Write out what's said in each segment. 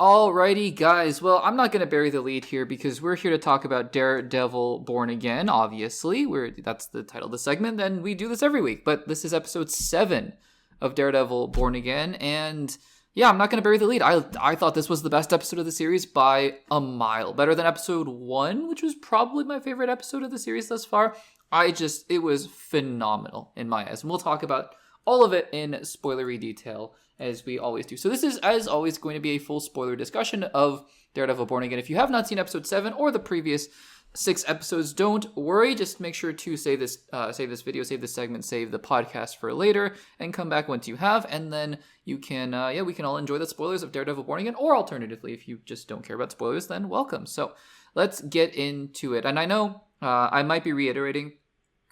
Alrighty, guys. Well, I'm not going to bury the lead here because we're here to talk about Daredevil Born Again, obviously. That's the title of the segment, and we do this every week. But this is episode 7 of Daredevil Born Again, and yeah, I'm not going to bury the lead. I thought this was the best episode of the series by a mile. Better than episode 1, which was probably my favorite episode of the series thus far. It was phenomenal in my eyes. And we'll talk about all of it in spoilery detail, as we always do. So this is, as always, going to be a full spoiler discussion of Daredevil Born Again. If you have not seen episode 7 or the previous 6 episodes, don't worry. Just make sure to save this video, save this segment, save the podcast for later, and come back once you have, and then you can, we can all enjoy the spoilers of Daredevil Born Again, or alternatively, if you just don't care about spoilers, then welcome. So let's get into it. And I know I might be reiterating,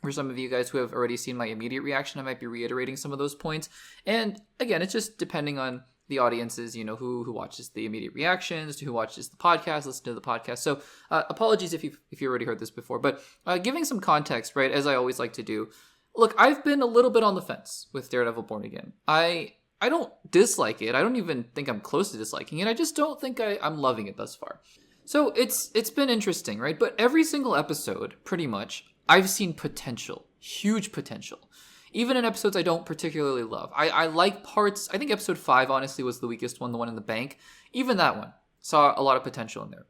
for some of you guys who have already seen my immediate reaction, I might be reiterating some of those points. And again, it's just depending on the audiences, who watches the immediate reactions, who watches the podcast, listen to the podcast. So apologies if you already heard this before, but giving some context, right, as I always like to do. Look, I've been a little bit on the fence with Daredevil Born Again. I don't dislike it. I don't even think I'm close to disliking it. I just don't think I'm loving it thus far. So it's been interesting, right? But every single episode, pretty much, I've seen potential, huge potential. Even in episodes I don't particularly love. I like parts. I think episode 5, honestly, was the weakest one, the one in the bank. Even that one saw a lot of potential in there.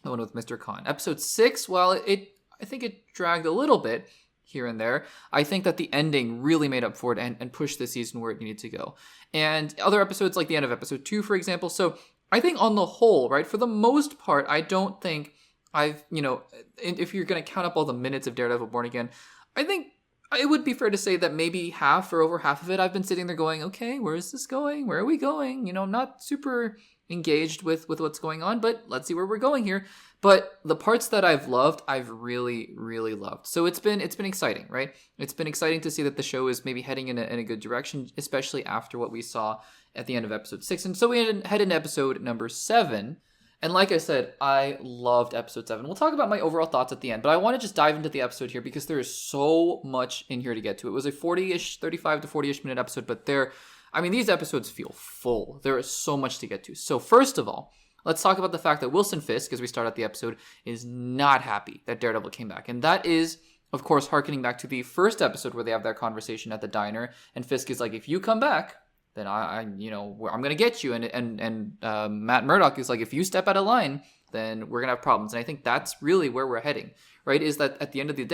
The one with Mr. Khan. Episode 6, well, I think it dragged a little bit here and there. I think that the ending really made up for it and pushed the season where it needed to go. And other episodes, like the end of episode 2, for example. So I think on the whole, right, for the most part, I don't think if you're going to count up all the minutes of Daredevil Born Again, I think it would be fair to say that maybe half or over half of it, I've been sitting there going, okay, where is this going? Where are we going? I'm not super engaged with what's going on, but let's see where we're going here. But the parts that I've loved, I've really, really loved. So it's been exciting, right? It's been exciting to see that the show is maybe heading in a good direction, especially after what we saw at the end of episode 6. And so we head into episode number 7. And like I said, I loved episode 7. We'll talk about my overall thoughts at the end, but I want to just dive into the episode here because there is so much in here to get to. It was a 40-ish, 35 to 40-ish minute episode, but these episodes feel full. There is so much to get to. So first of all, let's talk about the fact that Wilson Fisk, as we start out the episode, is not happy that Daredevil came back. And that is, of course, harkening back to the first episode where they have that conversation at the diner, and Fisk is like, if you come back, then I'm going to get you. And Matt Murdock is like, if you step out of line, then we're going to have problems. And I think that's really where we're heading, right? Is that at the end of the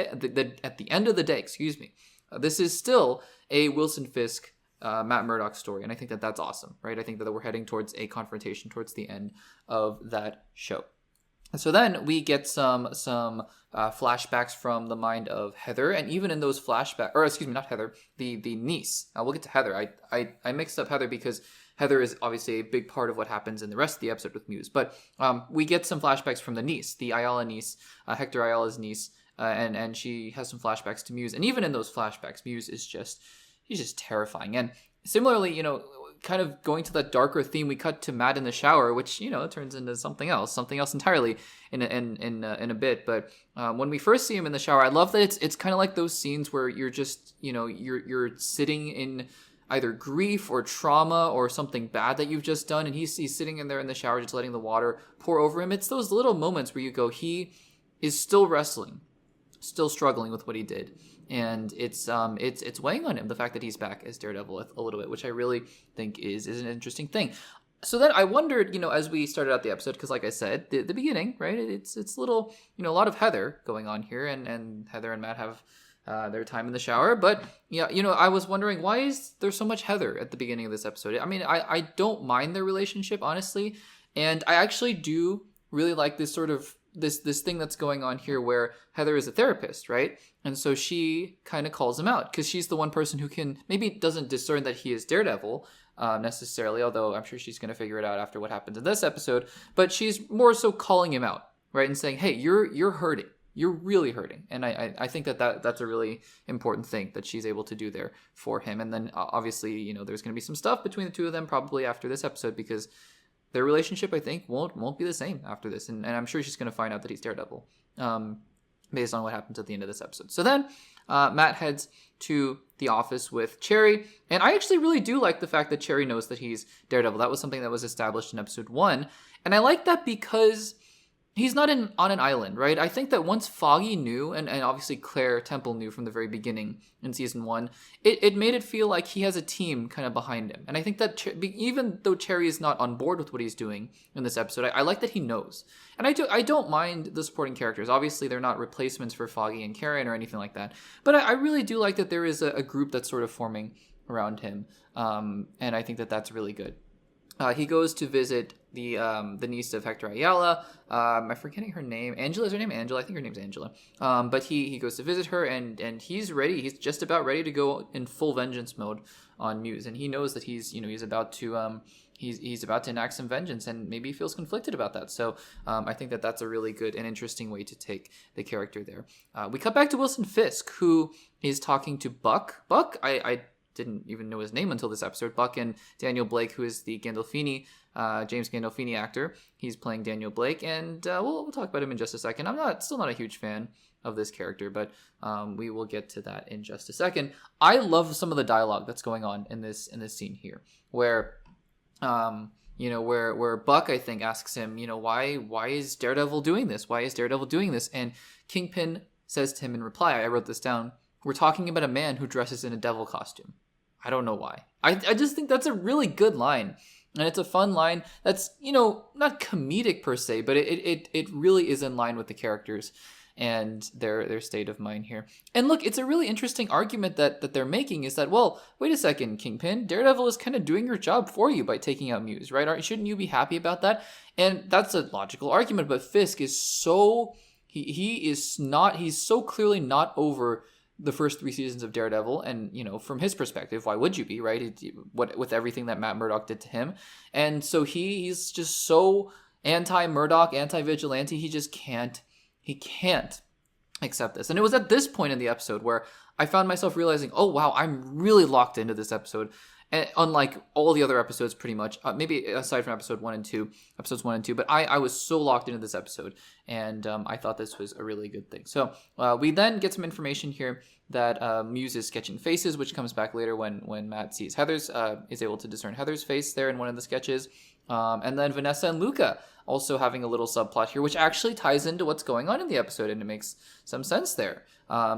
day, this is still a Wilson Fisk, Matt Murdock story. And I think that that's awesome, right? I think that we're heading towards a confrontation towards the end of that show. And so then we get some flashbacks from the mind of Heather, and even in those flashbacks, or excuse me, not Heather, the niece. We'll get to Heather. I mixed up Heather because Heather is obviously a big part of what happens in the rest of the episode with Muse. But we get some flashbacks from the niece, the Ayala niece, Hector Ayala's niece, and she has some flashbacks to Muse. And even in those flashbacks, Muse is she's just terrifying. And similarly, kind of going to that darker theme, we cut to Matt in the shower, which turns into something else entirely in a bit. But when we first see him in the shower, I love that it's kind of like those scenes where you're just you're sitting in either grief or trauma or something bad that you've just done, and he's sitting in there in the shower just letting the water pour over him. It's those little moments where you go, he is still wrestling, still struggling with what he did. And it's weighing on him, the fact that he's back as Daredevil a little bit, which I really think is an interesting thing. So then I wondered, as we started out the episode, because like I said, the beginning, right, it's little, a lot of Heather going on here, and Heather and Matt have their time in the shower. But, I was wondering, why is there so much Heather at the beginning of this episode? I mean, I don't mind their relationship, honestly, and I actually do really like this sort of this thing that's going on here where Heather is a therapist, right? And so she kind of calls him out because she's the one person who maybe doesn't discern that he is Daredevil necessarily, although I'm sure she's going to figure it out after what happens in this episode. But she's more so calling him out, right? And saying, hey, you're hurting. You're really hurting. And I think that's a really important thing that she's able to do there for him. And then obviously, there's going to be some stuff between the two of them probably after this episode because their relationship, I think, won't be the same after this. And I'm sure she's going to find out that he's Daredevil. based on what happens at the end of this episode. So then Matt heads to the office with Cherry, and I actually really do like the fact that Cherry knows that he's Daredevil. That was something that was established in episode 1, and I like that because he's not on an island, right? I think that once Foggy knew, and obviously Claire Temple knew from the very beginning in season 1, it made it feel like he has a team kind of behind him. And I think that even though Cherry is not on board with what he's doing in this episode, I like that he knows. And I don't mind the supporting characters. Obviously, they're not replacements for Foggy and Karen or anything like that. But I really do like that there is a group that's sort of forming around him. And I think that that's really good. He goes to visit the niece of Hector Ayala. I'm forgetting her name. Angela, is her name Angela? I think her name's Angela. But he goes to visit her, and he's ready. He's just about ready to go in full vengeance mode on Muse, and he knows that he's about to he's about to enact some vengeance, and maybe he feels conflicted about that. So I think that that's a really good and interesting way to take the character there. We cut back to Wilson Fisk, who is talking to Buck. Buck, I didn't even know his name until this episode. Buck and Daniel Blake, who is the Gandolfini, James Gandolfini actor. He's playing Daniel Blake, and we'll talk about him in just a second. I'm still not a huge fan of this character, but we will get to that in just a second. I love some of the dialogue that's going on in this scene here, where where Buck, I think, asks him, why is Daredevil doing this? Why is Daredevil doing this? And Kingpin says to him in reply, I wrote this down, we're talking about a man who dresses in a devil costume. I don't know why. I just think that's a really good line. And it's a fun line that's, not comedic per se, but it really is in line with the characters and their state of mind here. And look, it's a really interesting argument that they're making is that, well, wait a second, Kingpin, Daredevil is kind of doing your job for you by taking out Muse, right? Shouldn't you be happy about that? And that's a logical argument, but Fisk is so, he's so clearly not over the first 3 seasons of Daredevil, and from his perspective, why would you be, right? With everything that Matt Murdock did to him, and so he's just so anti-Murdock, anti-vigilante. He can't accept this. And it was at this point in the episode where I found myself realizing, oh wow, I'm really locked into this episode. And unlike all the other episodes, pretty much, maybe aside from episodes 1 and 2, but I was so locked into this episode, and I thought this was a really good thing. So we then get some information here that Muse is sketching faces, which comes back later when Matt sees Heather's, is able to discern Heather's face there in one of the sketches. And then Vanessa and Luca also having a little subplot here, which actually ties into what's going on in the episode, and it makes some sense there.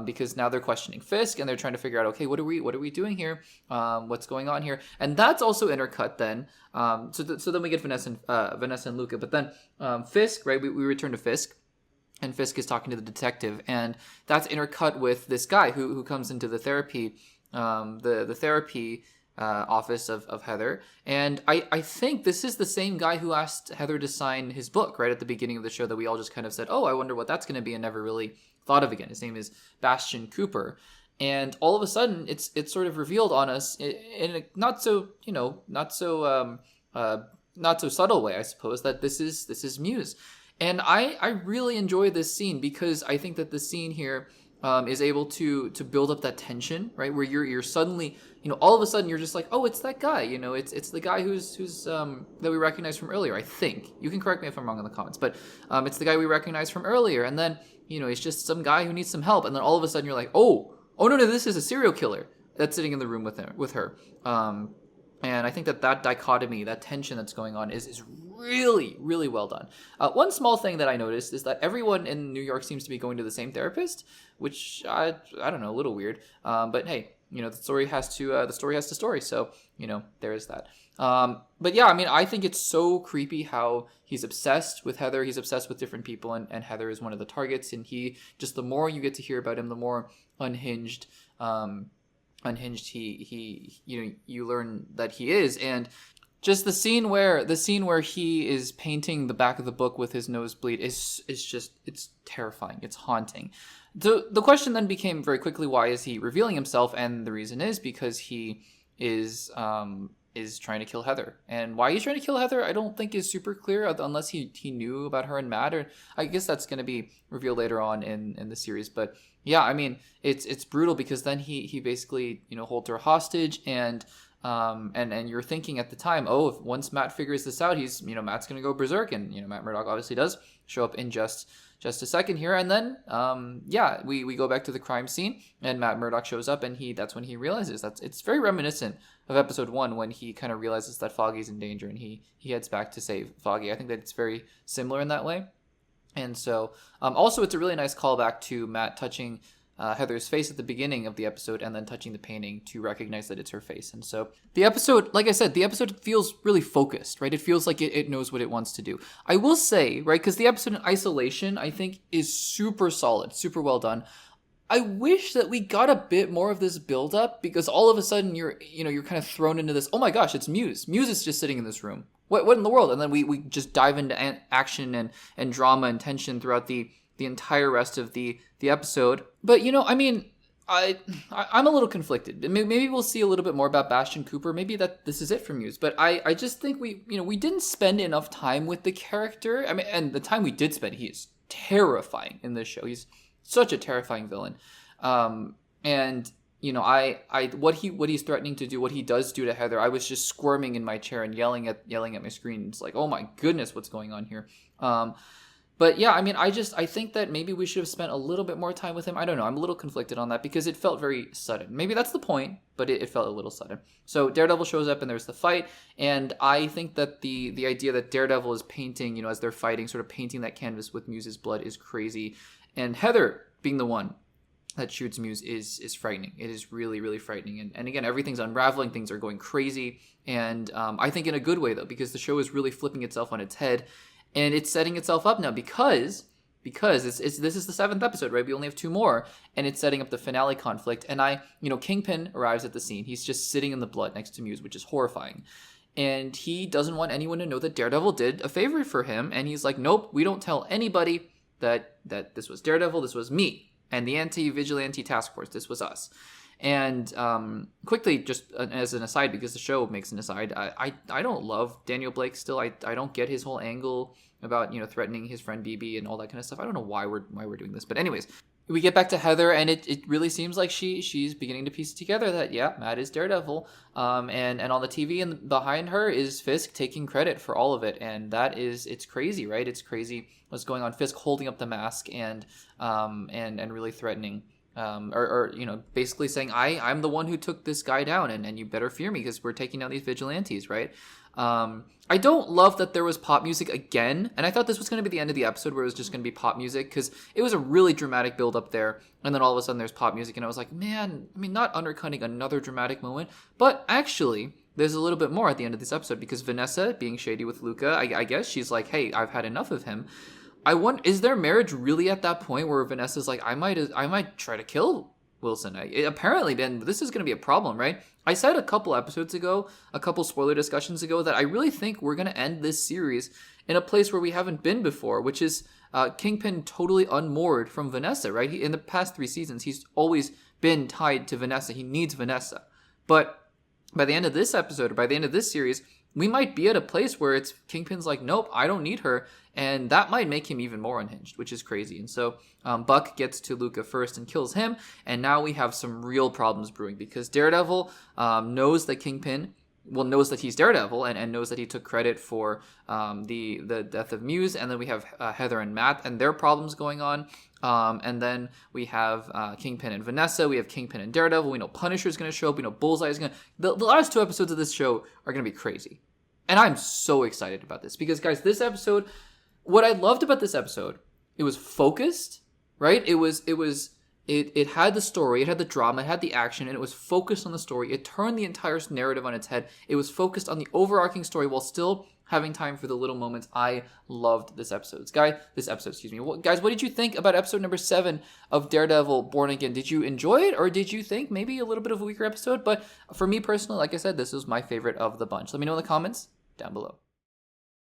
Because now they're questioning Fisk, and they're trying to figure out, okay, what are we doing here? What's going on here? And that's also intercut then. So then we get Vanessa and Luca, but then Fisk, right? We return to Fisk, and Fisk is talking to the detective, and that's intercut with this guy who comes into the therapy, the therapy office of Heather. And I think this is the same guy who asked Heather to sign his book right at the beginning of the show that we all just kind of said, oh, I wonder what that's going to be, and never really thought of again. His name is Bastian Cooper. And all of a sudden it's sort of revealed on us in a not so subtle way, I suppose, that this is Muse. And I really enjoy this scene because I think that the scene here is able to build up that tension, right? Where you're suddenly, all of a sudden you're just like, oh, it's that guy, it's the guy who's that we recognized from earlier. I think you can correct me if I'm wrong in the comments, but it's the guy we recognized from earlier, and then it's just some guy who needs some help, and then all of a sudden you're like, oh no, this is a serial killer that's sitting in the room with her. And I think that dichotomy, that tension that's going on is really, really well done. One small thing that I noticed is that everyone in New York seems to be going to the same therapist, which I don't know, a little weird. But hey, the story has to story. So, there is that. But yeah, I mean, I think it's so creepy how he's obsessed with Heather. He's obsessed with different people, and Heather is one of the targets. And he just, the more you get to hear about him, the more unhinged he you learn that he is. And just the scene where he is painting the back of the book with his nosebleed is just, it's terrifying. It's haunting. The question then became very quickly, why is he revealing himself? And the reason is because he is trying to kill Heather. And why he's trying to kill Heather, I don't think is super clear, unless he knew about her and Matt, or I guess that's going to be revealed later on in the series. But yeah, I mean, it's brutal, because then he basically, holds her hostage, and you're thinking at the time, oh, if once Matt figures this out, he's, Matt's going to go berserk, and, Matt Murdock obviously does show up in just just a second here. And then, we go back to the crime scene, and Matt Murdock shows up, and that's when he realizes it's very reminiscent of episode 1 when he kind of realizes that Foggy's in danger, and he heads back to save Foggy. I think that it's very similar in that way. And so, also, it's a really nice callback to Matt touching Heather's face at the beginning of the episode and then touching the painting to recognize that it's her face. And so the episode, like I said, the episode feels really focused, right? It feels like it knows what it wants to do. I will say, right, because the episode in isolation, I think, is super solid, super well done. I wish that we got a bit more of this build up, because all of a sudden you're kind of thrown into this, oh my gosh, it's Muse. Muse is just sitting in this room. What in the world? And then we just dive into action and drama and tension throughout the entire rest of the episode. But, I'm a little conflicted. Maybe we'll see a little bit more about Bastion Cooper. Maybe that this is it for Muse. But I just think we didn't spend enough time with the character. I mean, and the time we did spend, he is terrifying in this show. He's such a terrifying villain. And what he's threatening to do, what he does do to Heather, I was just squirming in my chair and yelling at my screen. It's like, oh my goodness, what's going on here? But yeah, I mean, I think that maybe we should have spent a little bit more time with him. I don't know. I'm a little conflicted on that because it felt very sudden. Maybe that's the point, but it felt a little sudden. So Daredevil shows up and there's the fight. And I think that the idea that Daredevil is painting, as they're fighting, sort of painting that canvas with Muse's blood is crazy. And Heather being the one that shoots Muse is frightening. It is really, really frightening. And again, everything's unraveling. Things are going crazy. And I think in a good way, though, because the show is really flipping itself on its head. And it's setting itself up now because this is the 7th episode, right? We only have 2 more, and it's setting up the finale conflict. And Kingpin arrives at the scene. He's just sitting in the blood next to Muse, which is horrifying. And he doesn't want anyone to know that Daredevil did a favor for him. And he's like, nope, we don't tell anybody that this was Daredevil. This was me and the anti-vigilante task force. This was us. And quickly, just as an aside, because the show makes an aside, I don't love Daniel Blake still. I don't get his whole angle about threatening his friend BB and all that kind of stuff. I don't know why we're doing this, but anyways, we get back to Heather, and it really seems like she's beginning to piece together that Matt is Daredevil, and on the TV and behind her is Fisk taking credit for all of it, and it's crazy, right? It's crazy what's going on. Fisk holding up the mask and really threatening. Basically saying, I'm the one who took this guy down, and you better fear me because we're taking down these vigilantes, right? I don't love that there was pop music again, and I thought this was going to be the end of the episode where it was just going to be pop music, because it was a really dramatic build up there, and then all of a sudden there's pop music, and I was like, man, I mean, not undercutting another dramatic moment, but actually, there's a little bit more at the end of this episode, because Vanessa, being shady with Luca, I guess she's like, hey, I've had enough of him. I wonder, is their marriage really at that point where Vanessa's like, I might try to kill Wilson? Apparently, Ben, this is going to be a problem, right? I said a couple episodes ago, a couple spoiler discussions ago, that I really think we're going to end this series in a place where we haven't been before, which is Kingpin totally unmoored from Vanessa, right? In the past 3 seasons, he's always been tied to Vanessa. He needs Vanessa. But by the end of this episode, or by the end of this series, we might be at a place where it's Kingpin's like, nope, I don't need her. And that might make him even more unhinged, which is crazy. And so Buck gets to Luca first and kills him. And now we have some real problems brewing, because Daredevil knows that Kingpin knows that he's Daredevil and knows that he took credit for the death of Muse. And then we have Heather and Matt and their problems going on. And then we have Kingpin and Vanessa. We have Kingpin and Daredevil. We know Punisher's going to show up. We know Bullseye is going to... The last 2 episodes of this show are going to be crazy. And I'm so excited about this because, guys, this episode... What I loved about this episode, it was focused, right? It had the story, it had the drama, it had the action, and it was focused on the story. It turned the entire narrative on its head. It was focused on the overarching story while still having time for the little moments. I loved this episode. Guys, what did you think about episode number 7 of Daredevil Born Again? Did you enjoy it, or did you think maybe a little bit of a weaker episode? But for me personally, like I said, this was my favorite of the bunch. Let me know in the comments down below.